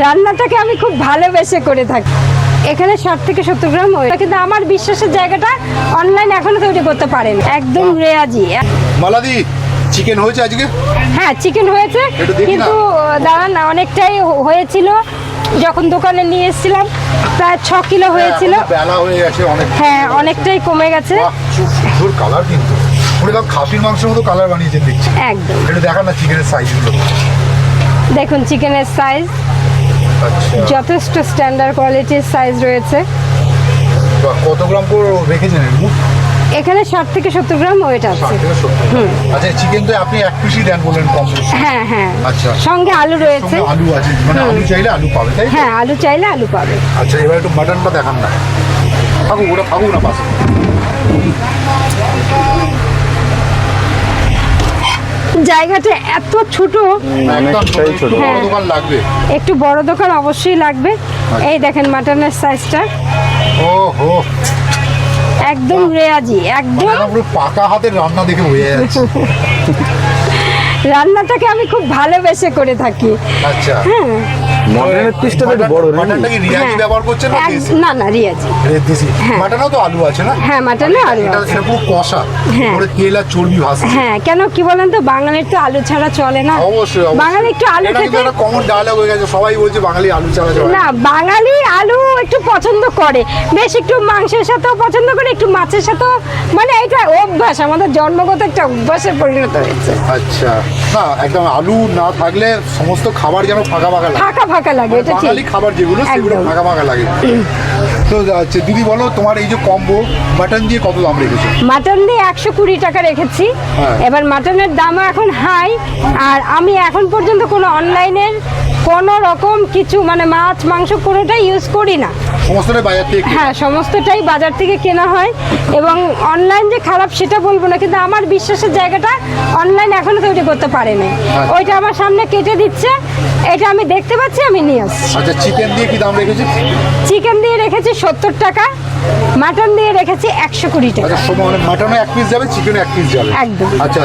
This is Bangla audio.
রান্নাটাকে আমি খুব ভালোবেসে করে থাকি। এখানে 60 থেকে 70 গ্রাম ওয়েট, কিন্তু আমার বিশ্বাসের জায়গাটা অনলাইন এখনো তৈরি করতে পারেন। একদম রেয়াজি। মালাদি চিকেন হয়েছে আজকে? হ্যাঁ, চিকেন হয়েছে, একটু দেখি না। কিন্তু দাঁড়ান, অনেকটাই হয়েছিল যখন দোকানে নিয়ে এসেছিলাম। প্রায় 6 কিলো হয়েছিল। এখন বেলা হয়ে গেছে অনেক। হ্যাঁ, অনেকটাই কমে গেছে। বাহ, খুব সুন্দর কালার, কিন্তু পুরো খাসির মাংসের মতো কালার বানিয়েছে দেখছি। একদম। একটু দেখান না চিকেনের সাইজগুলো। দেখুন চিকেনের সাইজ আচ্ছা, যথেষ্ট স্ট্যান্ডার্ড কোয়ালিটির সাইজ রয়েছে। বাহ, কত গ্রাম করে রেখেছেন এর মুখ? এখানে 60 থেকে 70 গ্রাম ওয়েট 60 আছে। থেকে 70। আচ্ছা, চিকেন তো আপনি এক পিসই দেন বলেন কম বেশি। হ্যাঁ হ্যাঁ, আচ্ছা। সঙ্গে আলু রয়েছে। সঙ্গে আলু আছে, মানে আলু চাইলে আলু পাবে, তাই তো? হ্যাঁ, আলু চাইলে আলু পাবে। আচ্ছা, এবার একটু মাটনটা দেখান না। থাকুক না পাশে। জায়গাটা এত ছোট, একদম ছোট, একটু বড় হ্যাঁ। দোকান লাগবে। একটু বড় দোকান অবশ্যই লাগবে। এই দেখেন মাটনের সাইজটা ও হো, একদম রেয়াজি। একদম মানে পুরো পাকা হাতের রান্না দেখে বোঝা যাচ্ছে। রান্নাটাকে আমি খুব ভালোবেসে করে থাকি। আচ্ছা, মটনের পিসটা তো একটু বড় নাকি? মাটনটা কি রিয়াজি হ্যাঁ। ব্যবহার করছেন না দেশি? না না, রিয়াজি। দেশি। মাটনেও তো আলু আছে না? হ্যাঁ, মাটনে আলু এটা আছে। এটা পুরো কষা, হ্যাঁ। পুরো তেল আর চর্বি ভাসছে। হ্যাঁ, কেন কি বলেন তো, বাঙালির তো আলু ছাড়া চলে না। অবশ্যই বাঙালি একটু আলু এটা কিন্তু খেতে, একটা কমন ডায়লগ হয়ে গেছে, সবাই বলছে বাঙালি আলু ছাড়া চলে না। না বাঙালি আলু একটু পছন্দ করে, বেশ একটু মাংসের সাথেও পছন্দ করে, একটু মাছের সাথেও, মানে এটা অভ্যাস, আমাদের জন্মগত একটা অভ্যাসে পরিণত হয়েছে। আচ্ছা, না একদম আলু না থাকলে সমস্ত খাবার যেন ফাঁকা ফাঁকা লাগে। ফাঁকা ফাঁকা লাগে, এটা ঠিক। বাঙালি খাবার যেগুলো সেগুলো একদম। ফাঁকা ফাঁকা লাগে। তো আচ্ছা দিদি, বলো তোমার এই যে কম্বো মাটন দিয়ে কত দাম রেখেছো? মাটন দিয়ে 120 টাকা রেখেছি। হ্যাঁ। এবার মাটনের দামও এখন হাই, আর আমি এখন পর্যন্ত কোনো অনলাইনের কোনো রকম কিছু, মানে মাছ মাংস কোনোটাই ইউজ করি না। সমস্তটাই বাজার থেকে কেনা? হ্যাঁ, সমস্তটাই বাজার থেকে কেনা হয়। এবং অনলাইন যে খারাপ সেটা বলবো না, কিন্তু আমার বিশ্বাসের জায়গাটা অনলাইন এখনো তৈরি করতে পারেনি। ওইটা আমার সামনে কেটে দিচ্ছে, এটা আমি দেখতে পাচ্ছি, আমি নিয়ে আসছি। আচ্ছা, চিকেন দিয়ে কি দাম রেখেছি? চিকেন দিয়ে রেখেছি 70 টাকা, মাটন দিয়ে রেখেছি 120 টাকা। আচ্ছা, মানে মাটনও এক পিস যাবে, চিকেনও এক পিস যাবে। একদম। আচ্ছা।